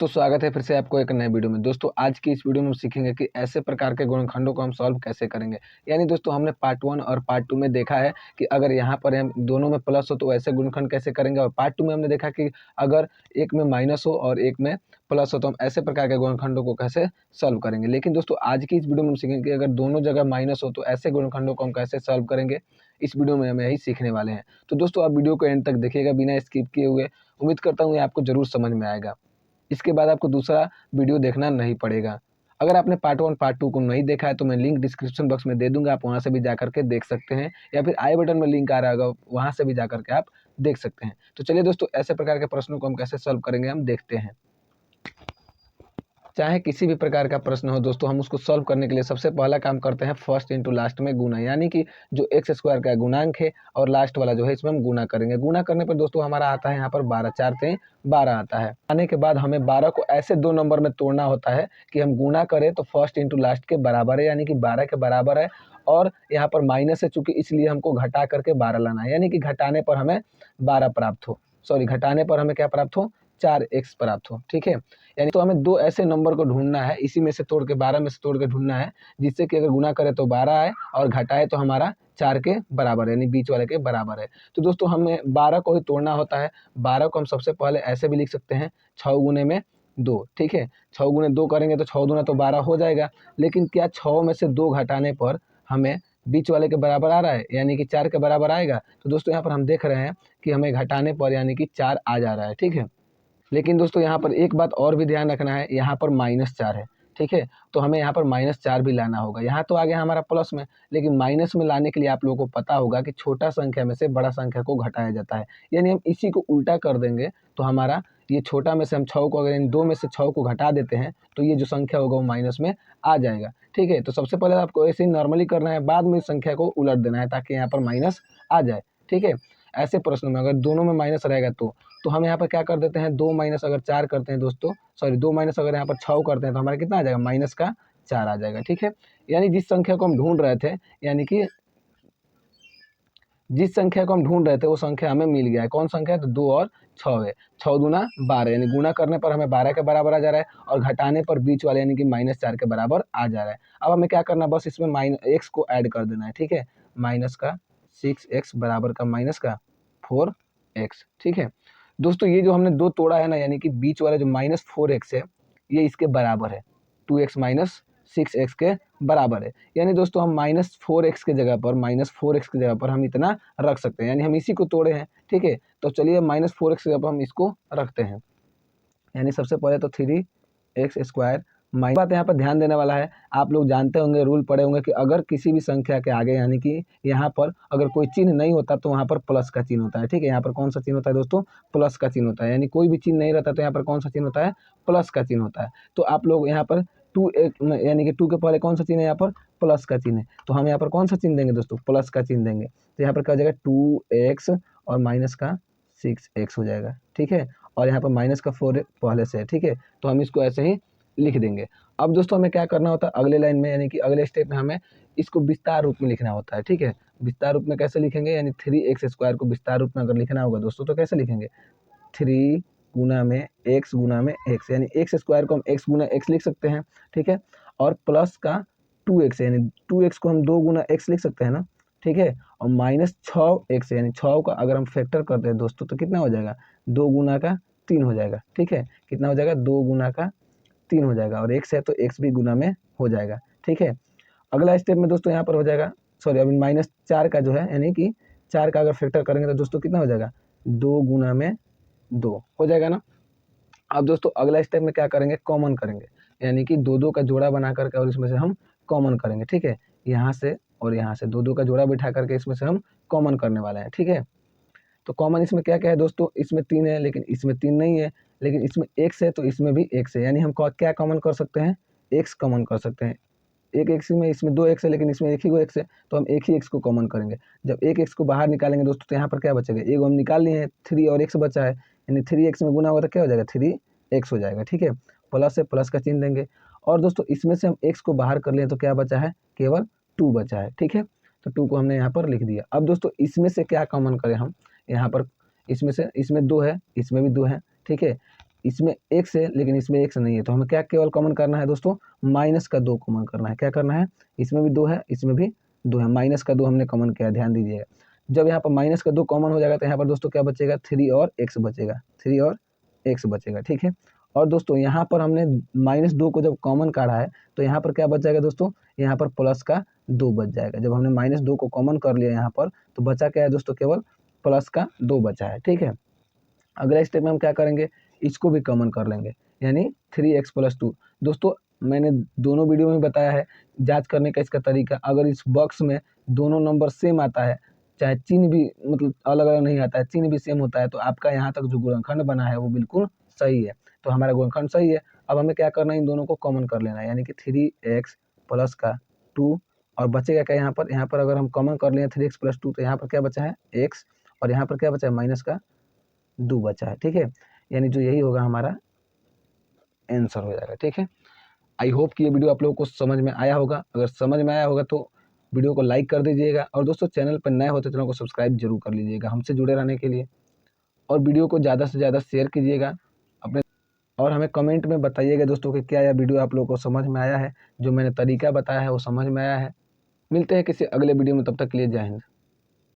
तो स्वागत है फिर से आपको एक नए वीडियो में। दोस्तों आज की इस वीडियो में हम सीखेंगे कि ऐसे प्रकार के गुणनखंडों को हम सॉल्व कैसे करेंगे। यानी दोस्तों हमने पार्ट 1 और पार्ट 2 में देखा है कि अगर यहाँ पर हम दोनों में प्लस हो तो ऐसे गुणनखंड कैसे करेंगे, और पार्ट 2 में हमने देखा कि अगर एक में माइनस हो और एक में प्लस हो तो हम ऐसे प्रकार के गुणनखंडों को कैसे सॉल्व करेंगे। लेकिन दोस्तों आज की इस वीडियो में हम सीखेंगे कि अगर दोनों जगह माइनस हो तो ऐसे गुणनखंडों को हम कैसे सॉल्व करेंगे। इस वीडियो में हम यही सीखने वाले हैं। तो दोस्तों आप वीडियो को एंड तक देखिएगा बिना स्किप किए हुए। उम्मीद करता हूँ ये आपको जरूर समझ में आएगा। इसके बाद आपको दूसरा वीडियो देखना नहीं पड़ेगा। अगर आपने पार्ट 1 पार्ट 2 को नहीं देखा है तो मैं लिंक डिस्क्रिप्शन बॉक्स में दे दूंगा, आप वहां से भी जाकर के देख सकते हैं, या फिर आई बटन में लिंक आ रहा होगा वहां से भी जाकर के आप देख सकते हैं। तो चलिए दोस्तों ऐसे प्रकार के प्रश्नों को हम कैसे सॉल्व करेंगे हम देखते हैं। चाहे किसी भी प्रकार का प्रश्न हो दोस्तों, हम उसको सॉल्व करने के लिए सबसे पहला काम करते हैं फर्स्ट इंटू लास्ट में गुना, यानी कि जो एक्स स्क्वायर का गुणांक है और लास्ट वाला जो है इसमें हम गुना करेंगे। गुना करने पर दोस्तों हमारा आता है यहाँ पर 12, 4 से 12 आता है। आने के बाद हमें 12 को ऐसे दो नंबर में तोड़ना होता है कि हम गुना करें तो फर्स्ट इंटू लास्ट के बराबर है, यानी कि 12 के बराबर है। और यहाँ पर माइनस है चूंकि, इसलिए हमको घटा करके 12 लाना है, यानी कि घटाने पर हमें 12 प्राप्त हो, सॉरी घटाने पर हमें क्या प्राप्त हो, 4x प्राप्त हो। ठीक है, यानी तो हमें दो ऐसे नंबर को ढूंढना है, इसी में से तोड़ के 12 में से तोड़ के ढूंढना है, जिससे कि अगर गुना करें तो 12 आए और घटाए तो हमारा 4 के बराबर है, यानी बीच वाले के बराबर है। तो दोस्तों हमें 12 को ही तोड़ना होता है। 12 को हम सबसे पहले ऐसे भी लिख सकते हैं 6 गुने में 2। ठीक है, 6 गुने 2 करेंगे तो 6 दूना तो 12 हो जाएगा। लेकिन क्या 6 में से 2 घटाने पर हमें बीच वाले के बराबर आ रहा है, यानी कि 4 के बराबर आएगा। तो दोस्तों यहाँ पर हम देख रहे हैं कि हमें घटाने पर यानी कि 4 आ जा रहा है। ठीक है, लेकिन दोस्तों यहाँ पर एक बात और भी ध्यान रखना है, यहाँ पर -4 है। ठीक है, तो हमें यहाँ पर -4 भी लाना होगा। यहाँ तो आ गया हमारा प्लस में, लेकिन माइनस में लाने के लिए आप लोगों को पता होगा कि छोटा संख्या में से बड़ा संख्या को घटाया जाता है। यानी हम इसी को उल्टा कर देंगे तो हमारा ये छोटा में से हम 6 को, अगर इन 2 में से 6 को घटा देते हैं तो ये जो संख्या होगा वो माइनस में आ जाएगा। ठीक है, तो सबसे पहले आपको ऐसे ही नॉर्मली करना है, बाद में इस संख्या को उलट देना है ताकि यहाँ पर माइनस आ जाए। ठीक है, ऐसे प्रश्न में अगर दोनों में माइनस रहेगा तो हम यहाँ पर क्या कर देते हैं, 2 माइनस अगर 4 करते हैं दोस्तों, सॉरी 2 माइनस अगर यहाँ पर 6 करते हैं तो हमारा कितना आ जाएगा, माइनस का 4 आ जाएगा। ठीक है, यानी जिस संख्या को हम ढूंढ रहे थे, यानी कि जिस संख्या को हम ढूंढ रहे थे वो संख्या हमें मिल गया है। कौन संख्या है, तो 2 और 6 है। 6 दूना 12, यानी गुना करने पर हमें 12 के बराबर आ जा रहा है, और घटाने पर बीच वाले यानी कि -4 के बराबर आ जा रहा है। अब हमें क्या करना है, बस इसमें x को ऐड कर देना है। ठीक है, माइनस का 6x बराबर का माइनस का 4x। ठीक है दोस्तों, ये जो हमने दो तोड़ा है ना, यानी कि बीच वाला जो -4x है ये इसके बराबर है, 2x माइनस 6x के बराबर है। यानी दोस्तों हम -4x के जगह पर, -4x की जगह पर हम इतना रख सकते हैं, यानी हम इसी को तोड़े हैं। ठीक है, तो चलिए -4x की जगह पर हम इसको रखते हैं, यानी सबसे पहले तो 3x²। बात यहाँ पर ध्यान देने वाला है, आप लोग जानते होंगे, रूल पढ़े होंगे कि अगर किसी भी संख्या के आगे यानी कि यहाँ पर अगर कोई चिन्ह नहीं होता तो वहाँ पर प्लस का चिन्ह होता है। ठीक है, यहाँ पर कौन सा चिन्ह होता है दोस्तों, प्लस का चिन्ह होता है। यानी कोई भी चिन्ह नहीं रहता तो यहाँ पर कौन सा चिन्ह होता है, प्लस का चिन्ह होता है। तो आप लोग यहाँ पर 2 यानी कि 2 के पहले कौन सा चिन्ह है, यहाँ पर प्लस का चिन्ह है, तो हम यहाँ पर कौन सा चिन्ह देंगे दोस्तों, प्लस का चिन्ह देंगे। तो यहाँ पर क्या हो जाएगा, 2x और माइनस का 6x हो जाएगा। ठीक है, और यहाँ पर माइनस का 4 पहले से है। ठीक है, तो हम इसको ऐसे ही लिख देंगे। अब दोस्तों हमें क्या करना होता है अगले लाइन में, यानी कि अगले स्टेप में हमें इसको विस्तार रूप में लिखना होता है। ठीक है, विस्तार रूप में कैसे लिखेंगे, यानी 3x² को विस्तार रूप में अगर लिखना होगा दोस्तों तो कैसे लिखेंगे, 3 गुना में x गुना में x, यानी x² को हम x गुना x लिख सकते हैं। ठीक है, और प्लस का 2x, यानी 2x को हम 2 गुना x लिख सकते हैं ना। ठीक है, और -6x, यानी 6 का अगर हम फैक्टर करते हैं दोस्तों तो कितना हो जाएगा, 2 गुना का 3 हो जाएगा। ठीक है, कितना हो जाएगा, 2 गुना का 3 हो जाएगा, और x है तो x भी गुना में हो जाएगा। ठीक है, अगला स्टेप में दोस्तों यहाँ पर हो जाएगा, सॉरी अभी -4 का जो है, यानी कि 4 का अगर फैक्टर करेंगे तो दोस्तों कितना हो जाएगा, 2 गुना में 2 हो जाएगा ना। अब दोस्तों अगला स्टेप में क्या करेंगे, कॉमन करेंगे, यानी कि 2 का जोड़ा बना करके और इसमें से हम कॉमन करेंगे। ठीक है, यहाँ से और यहाँ से 2 का जोड़ा बिठा करके इसमें से हम कॉमन करने वाले हैं। ठीक है, तो कॉमन इसमें क्या क्या है दोस्तों, इसमें 3 है लेकिन इसमें 3 नहीं है, लेकिन इसमें x है तो इसमें भी x है, यानी हम क्या कॉमन कर सकते हैं, x कॉमन कर सकते हैं। एक x में, इसमें 2 x है लेकिन इसमें एक ही को x है, तो हम एक ही x को कॉमन करेंगे। जब एक x को बाहर निकालेंगे दोस्तों तो यहाँ पर क्या बचेगा, एक हम निकाल लिए हैं, 3 और x बचा है, यानी 3x में गुना होगा तो क्या हो जाएगा, 3x हो जाएगा। ठीक है, प्लस से प्लस का चिन्ह देंगे, और दोस्तों इसमें से हम x को बाहर कर लिए तो क्या बचा है, केवल 2 बचा है। ठीक है, तो 2 को हमने यहाँ पर लिख दिया। अब दोस्तों इसमें से क्या कॉमन करें हम, यहाँ पर इसमें से, इसमें 2 है, इसमें भी 2 है। ठीक है, इसमें x है लेकिन इसमें x नहीं है, तो हमें क्या केवल कॉमन करना है दोस्तों, माइनस का 2 कॉमन करना है। क्या करना है, इसमें भी 2 है, इसमें भी 2 है, माइनस का 2 हमने कॉमन किया, ध्यान दीजिएगा। जब यहाँ पर माइनस का 2 कॉमन हो जाएगा तो यहाँ पर दोस्तों क्या बचेगा, 3 और x बचेगा, 3 और x बचेगा, ठीक है। और दोस्तों यहाँ पर हमने -2 को जब कॉमन काढ़ा है तो यहाँ पर क्या बच जाएगा दोस्तों, यहाँ पर प्लस का 2 बच जाएगा। जब हमने -2 को कॉमन कर लिया यहाँ पर, तो बचा क्या है दोस्तों, केवल प्लस का 2 बचा है, ठीक है। अगला स्टेप में हम क्या करेंगे, इसको भी कॉमन कर लेंगे, यानी 3x + 2। दोस्तों मैंने दोनों वीडियो में बताया है जांच करने का इसका तरीका। अगर इस बॉक्स में दोनों नंबर सेम आता है, चाहे चिन्ह भी मतलब अलग अलग नहीं आता है, चिन्ह भी सेम होता है, तो आपका यहाँ तक जो गुणनखंड बना है वो बिल्कुल सही है। तो हमारा गुणनखंड सही है। अब हमें क्या करना है, इन दोनों को कॉमन कर लेना है, यानी कि 3x + का 2 और बचेगा क्या यहाँ पर अगर हम कॉमन कर लें 3x + 2 तो यहाँ पर क्या बचा है x, और यहाँ पर क्या बचा है माइनस का 2 बचा है, ठीक है। यानी जो यही होगा हमारा आंसर हो जाएगा, ठीक है। आई होप कि ये वीडियो आप लोगों को समझ में आया होगा। अगर समझ में आया होगा तो वीडियो को लाइक कर दीजिएगा, और दोस्तों चैनल पर नए हो तो चैनल को सब्सक्राइब जरूर कर लीजिएगा हमसे जुड़े रहने के लिए, और वीडियो को ज़्यादा से ज़्यादा शेयर कीजिएगा अपने, और हमें कमेंट में बताइएगा दोस्तों कि क्या यह वीडियो आप लोगों को समझ में आया है, जो मैंने तरीका बताया है वो समझ में आया है। मिलते हैं किसी अगले वीडियो में, तब तक के लिए जय हिंद।